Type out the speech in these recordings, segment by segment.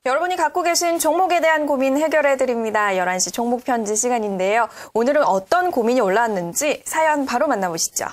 여러분이 갖고 계신 종목에 대한 고민 해결해드립니다. 11시 종목 편지 시간인데요. 오늘은 어떤 고민이 올라왔는지 사연 바로 만나보시죠.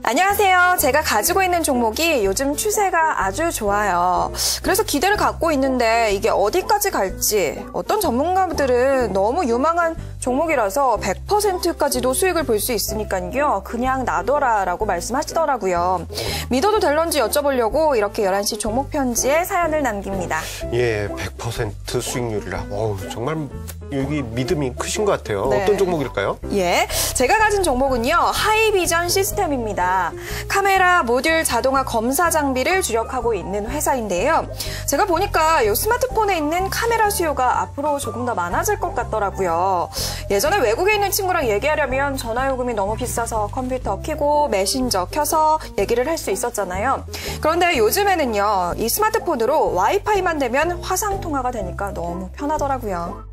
안녕하세요. 제가 가지고 있는 종목이 요즘 추세가 아주 좋아요. 그래서 기대를 갖고 있는데 이게 어디까지 갈지, 어떤 전문가들은 너무 유망한 종목이라서 100%까지도 수익을 볼 수 있으니까요. 그냥 놔둬라라고 말씀하시더라고요. 믿어도 될런지 여쭤보려고 이렇게 11시 종목 편지에 사연을 남깁니다. 예, 100% 수익률이라. 정말 여기 믿음이 크신 것 같아요. 네. 어떤 종목일까요? 예, 제가 가진 종목은요, 하이비전 시스템입니다. 카메라, 모듈, 자동화 검사 장비를 주력하고 있는 회사인데요. 제가 보니까 이 스마트폰에 있는 카메라 수요가 앞으로 조금 더 많아질 것 같더라고요. 예전에 외국에 있는 친구랑 얘기하려면 전화요금이 너무 비싸서 컴퓨터 켜고 메신저 켜서 얘기를 할 수 있었잖아요. 그런데 요즘에는요, 이 스마트폰으로 와이파이만 되면 화상통화가 되니까 너무 편하더라고요.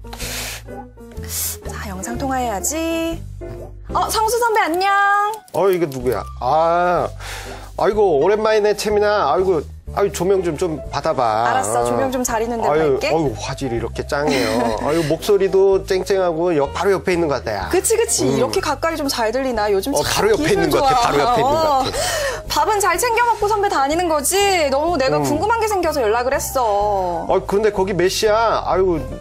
자, 영상 통화해야지. 성수 선배 안녕. 이게 누구야? 아이고 오랜만이네 채민아. 아이고 조명 좀 받아봐. 알았어, 조명 좀 잘 있는 데로 갈게. 화질이 이렇게 짱해요. 목소리도 쨍쨍하고 바로 옆에 있는 것 같아. 그치. 이렇게 가까이 좀 잘 들리나? 요즘 참 바로 옆에 있는 것 같아. 바로 옆에 있는 것 같아. 밥은 잘 챙겨 먹고 선배 다니는 거지? 너무 내가 궁금한 게 생겨서 연락을 했어. 그런데 거기 몇 시야?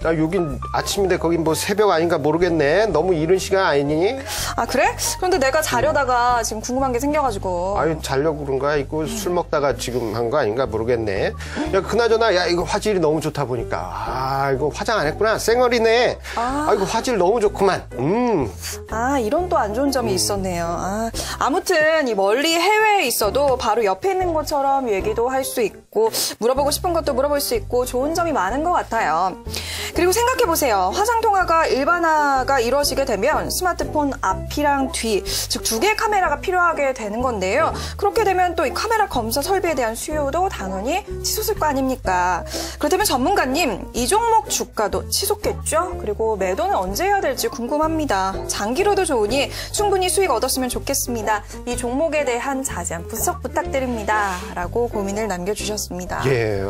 나 여긴 아침인데 거긴 뭐 새벽 아닌가 모르겠네. 너무 이른 시간 아니니? 아, 그래? 그런데 내가 자려다가 지금 궁금한 게 생겨가지고. 자려고 그런 거야? 이거 술 먹다가 지금 한 거 아닌가 모르겠네. 야, 그나저나, 이거 화질이 너무 좋다 보니까. 이거 화장 안 했구나. 쌩얼이네. 이거 화질 너무 좋구만. 이런 또 안 좋은 점이 있었네요. 아무튼, 이 멀리 해외에 있어도 바로 옆에 있는 것처럼 얘기도 할 수 있고, 물어보고 싶은 것도 물어볼 수 있고, 좋은 점이 많은 것 같아요. 그리고 생각해보세요. 화상통화가 일반화가 이루어지게 되면 스마트폰 앞이랑 뒤, 즉 두 개의 카메라가 필요하게 되는 건데요. 그렇게 되면 또 이 카메라 검사 설비에 대한 수요도 당연히 치솟을 거 아닙니까? 그렇다면 전문가님, 이 종목 주가도 치솟겠죠? 그리고 매도는 언제 해야 될지 궁금합니다. 장기로도 좋으니 충분히 수익 얻었으면 좋겠습니다. 이 종목에 대한 자세한 분석 부탁드립니다. 라고 고민을 남겨주셨습니다. 예,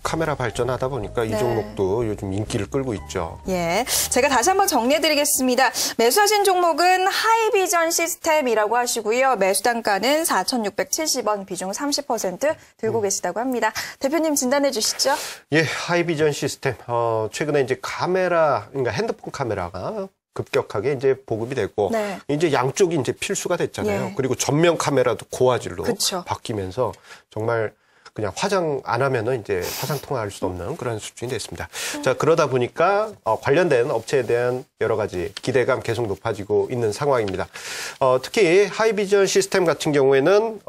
카메라 발전하다 보니까 이 종목도 요즘 인기를 끌고 있죠. 예, 제가 다시 한번 정리해드리겠습니다. 매수하신 종목은 하이비전 시스템이라고 하시고요. 매수 단가는 4,670원, 비중 30% 들고 계시다고 합니다. 대표님 진단해 주시죠. 예, 하이비전 시스템. 최근에 이제 그러니까 핸드폰 카메라가 급격하게 이제 보급이 되고, 이제 양쪽이 이제 필수가 됐잖아요. 예. 그리고 전면 카메라도 고화질로 그쵸. 바뀌면서 정말 그냥 화장 안 하면은 이제 화상 통화할 수 없는 그런 수준이 됐습니다. 자, 그러다 보니까 관련된 업체에 대한 여러 가지 기대감 계속 높아지고 있는 상황입니다. 특히 하이비전 시스템 같은 경우에는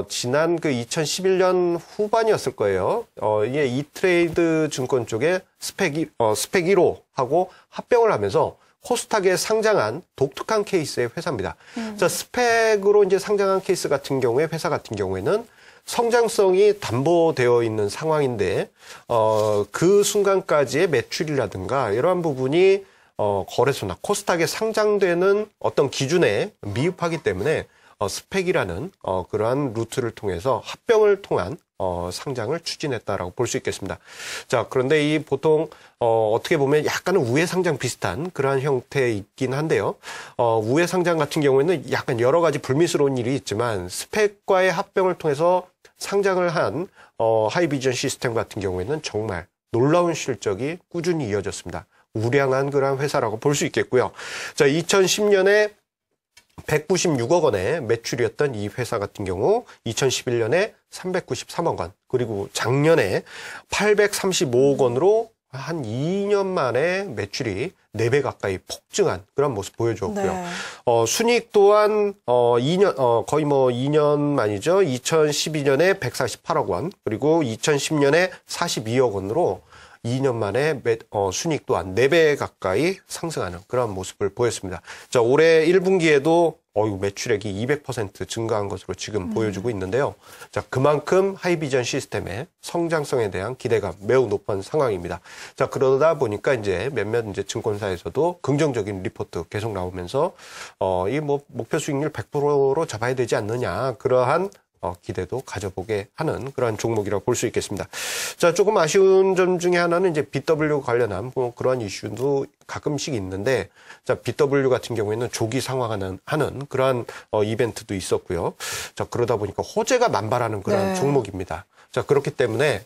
지난 그 2011년 후반이었을 거예요. 이게 이트레이드 증권 쪽에 스펙 1호하고 합병을 하면서 코스닥에 상장한 독특한 케이스의 회사입니다. 자, 스펙으로 이제 상장한 케이스 같은 경우에 회사 같은 경우에는 성장성이 담보되어 있는 상황인데 그 순간까지의 매출이라든가 이러한 부분이 거래소나 코스닥에 상장되는 어떤 기준에 미흡하기 때문에 스펙이라는 그러한 루트를 통해서 합병을 통한 상장을 추진했다라고 볼 수 있겠습니다. 자, 그런데 이 보통 어떻게 보면 약간은 우회 상장 비슷한 그러한 형태이긴 한데요. 우회 상장 같은 경우에는 약간 여러 가지 불미스러운 일이 있지만 스펙과의 합병을 통해서 상장을 한 하이비전 시스템 같은 경우에는 정말 놀라운 실적이 꾸준히 이어졌습니다. 우량한 그러한 회사라고 볼 수 있겠고요. 자, 2010년에 196억 원의 매출이었던 이 회사 같은 경우 2011년에 393억 원, 그리고 작년에 835억 원으로 한 2년 만에 매출이 4배 가까이 폭증한 그런 모습 보여주었고요. 순이익 또한 거의 2년 만이죠. 2012년에 148억 원, 그리고 2010년에 42억 원으로 2년 만에 순이익 또한 4배 가까이 상승하는 그런 모습을 보였습니다. 자, 올해 1분기에도 매출액이 200% 증가한 것으로 지금 보여주고 있는데요. 자, 그만큼 하이비전 시스템의 성장성에 대한 기대가 매우 높은 상황입니다. 자, 그러다 보니까 이제 몇몇 이제 증권사에서도 긍정적인 리포트 계속 나오면서 이 목표 수익률 100%로 잡아야 되지 않느냐, 그러한 기대도 가져보게 하는 그런 종목이라고 볼 수 있겠습니다. 자, 조금 아쉬운 점 중에 하나는 이제 BW 관련한 뭐 그런 이슈도 가끔씩 있는데, 자, BW 같은 경우에는 조기 상황하는 그러한 이벤트도 있었고요. 자, 그러다 보니까 호재가 만발하는 그런 종목입니다. 자, 그렇기 때문에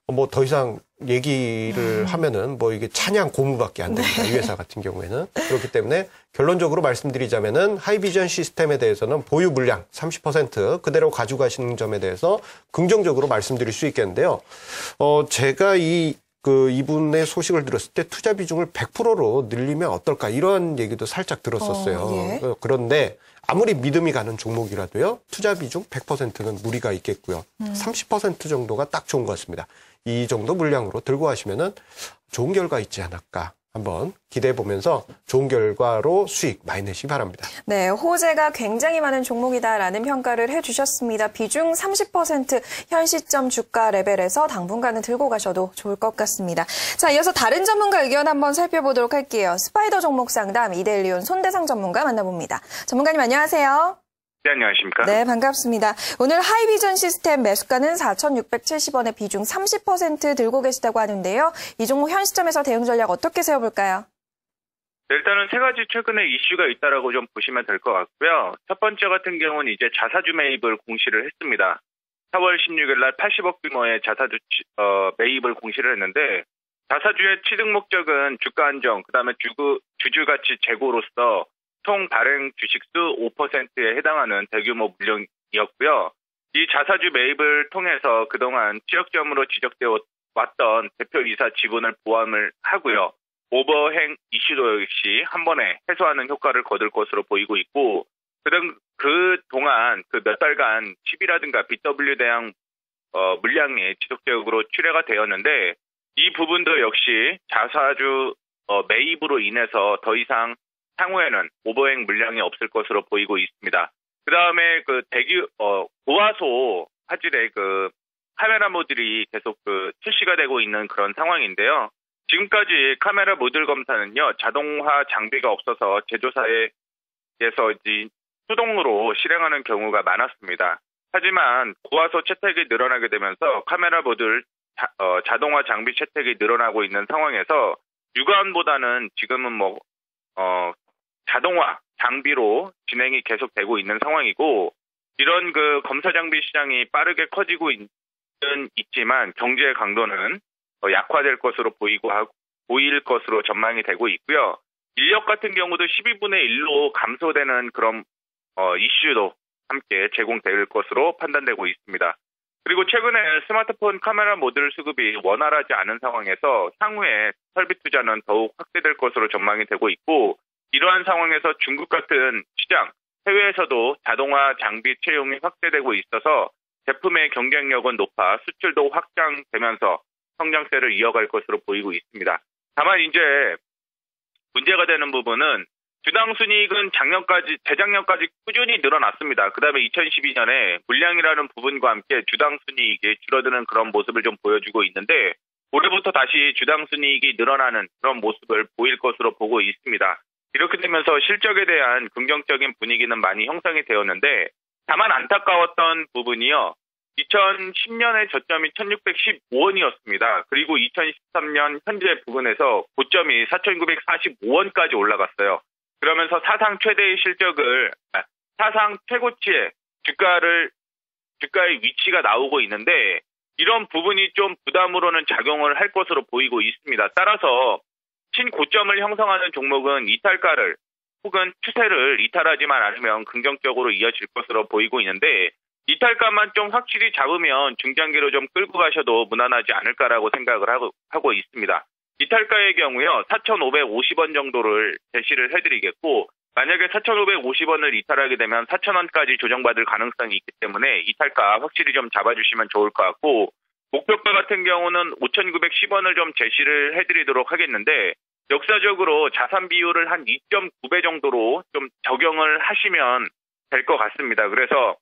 뭐 더 이상 얘기를 하면은 뭐 이게 찬양 고무밖에 안 됩니다. 이 회사 같은 경우에는. 그렇기 때문에 결론적으로 말씀드리자면은 하이비전 시스템에 대해서는 보유 물량 30% 그대로 가져가시는 점에 대해서 긍정적으로 말씀드릴 수 있겠는데요. 제가 이분의 소식을 들었을 때 투자 비중을 100%로 늘리면 어떨까 이런 얘기도 살짝 들었었어요. 예. 그런데 아무리 믿음이 가는 종목이라도요, 투자 비중 100%는 무리가 있겠고요. 30% 정도가 딱 좋은 것 같습니다. 이 정도 물량으로 들고 가시면은 좋은 결과 있지 않을까. 한번 기대해 보면서 좋은 결과로 수익 많이 내시기 바랍니다. 네, 호재가 굉장히 많은 종목이다라는 평가를 해주셨습니다. 비중 30% 현 시점 주가 레벨에서 당분간은 들고 가셔도 좋을 것 같습니다. 자, 이어서 다른 전문가 의견 한번 살펴보도록 할게요. 스파이더 종목 상담 이데일리온 손대상 전문가 만나봅니다. 전문가님 안녕하세요. 네, 안녕하십니까? 네, 반갑습니다. 오늘 하이비전 시스템 매수가는 4,670원에 비중 30% 들고 계시다고 하는데요. 이 종목 현 시점에서 대응 전략 어떻게 세워볼까요? 네, 일단은 세 가지 최근에 이슈가 있다라고 좀 보시면 될 것 같고요. 첫 번째 같은 경우는 이제 자사주 매입을 공시를 했습니다. 4월 16일 날 80억 규모의 자사주 매입을 공시를 했는데, 자사주의 취득 목적은 주가 안정, 그다음에 주주 가치 제고로서 총 발행 주식수 5%에 해당하는 대규모 물량이었고요. 이 자사주 매입을 통해서 그동안 취약점으로 지적되어 왔던 대표이사 지분을 보완을 하고요. 오버행 이슈도 역시 한 번에 해소하는 효과를 거둘 것으로 보이고 있고, 그동안 그 몇 달간 칩이라든가 BW 대항 물량이 지속적으로 출하가 되었는데, 이 부분도 역시 자사주 매입으로 인해서 더 이상 향후에는 오버행 물량이 없을 것으로 보이고 있습니다. 그 다음에 고화소 화질의 카메라 모듈이 계속 출시가 되고 있는 그런 상황인데요. 지금까지 카메라 모듈 검사는요, 자동화 장비가 없어서 제조사에서 수동으로 실행하는 경우가 많았습니다. 하지만 고화소 채택이 늘어나게 되면서 카메라 모듈 자동화 장비 채택이 늘어나고 있는 상황에서 육안보다는 지금은 자동화 장비로 진행이 계속되고 있는 상황이고, 이런 검사 장비 시장이 빠르게 커지고 있지만 경제의 강도는 약화될 것으로 보일 것으로 전망이 되고 있고요. 인력 같은 경우도 12분의 1로 감소되는 그런 이슈도 함께 제공될 것으로 판단되고 있습니다. 그리고 최근에 스마트폰 카메라 모듈 수급이 원활하지 않은 상황에서 향후에 설비 투자는 더욱 확대될 것으로 전망이 되고 있고, 이러한 상황에서 중국 같은 시장, 해외에서도 자동화 장비 채용이 확대되고 있어서 제품의 경쟁력은 높아 수출도 확장되면서 성장세를 이어갈 것으로 보이고 있습니다. 다만 이제 문제가 되는 부분은 주당 순이익은 재작년까지 꾸준히 늘어났습니다. 그 다음에 2012년에 물량이라는 부분과 함께 주당 순이익이 줄어드는 그런 모습을 좀 보여주고 있는데, 올해부터 다시 주당 순이익이 늘어나는 그런 모습을 보일 것으로 보고 있습니다. 이렇게 되면서 실적에 대한 긍정적인 분위기는 많이 형성이 되었는데, 다만 안타까웠던 부분이요. 2010년의 저점이 1615원이었습니다. 그리고 2013년 현재 부근에서 고점이 4945원까지 올라갔어요. 그러면서 사상 최고치의 주가의 위치가 나오고 있는데, 이런 부분이 좀 부담으로는 작용을 할 것으로 보이고 있습니다. 따라서 신고점을 형성하는 종목은 이탈가를 혹은 추세를 이탈하지만 않으면 긍정적으로 이어질 것으로 보이고 있는데, 이탈가만 좀 확실히 잡으면 중장기로 좀 끌고 가셔도 무난하지 않을까라고 생각을 하고 있습니다. 이탈가의 경우요, 4,550원 정도를 제시를 해드리겠고, 만약에 4,550원을 이탈하게 되면 4,000원까지 조정받을 가능성이 있기 때문에 이탈가 확실히 좀 잡아주시면 좋을 것 같고, 목표가 같은 경우는 5,910원을 좀 제시를 해드리도록 하겠는데, 역사적으로 자산 비율을 한 2.9배 정도로 좀 적용을 하시면 될 것 같습니다. 그래서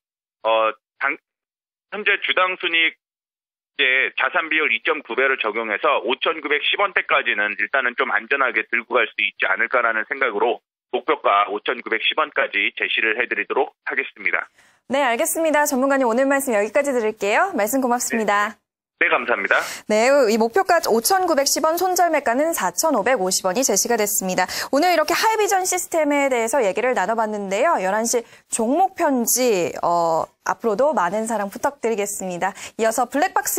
현재 주당 순이익의 자산 비율 2.9배를 적용해서 5,910원대까지는 일단은 좀 안전하게 들고 갈 수 있지 않을까라는 생각으로 목표가 5,910원까지 제시를 해드리도록 하겠습니다. 네, 알겠습니다. 전문가님 오늘 말씀 여기까지 드릴게요. 말씀 고맙습니다. 네, 감사합니다. 네, 이 목표가 5,910원, 손절매가는 4,550원이 제시가 됐습니다. 오늘 이렇게 하이비전 시스템에 대해서 얘기를 나눠봤는데요. 11시 종목 편지 앞으로도 많은 사랑 부탁드리겠습니다. 이어서 블랙박스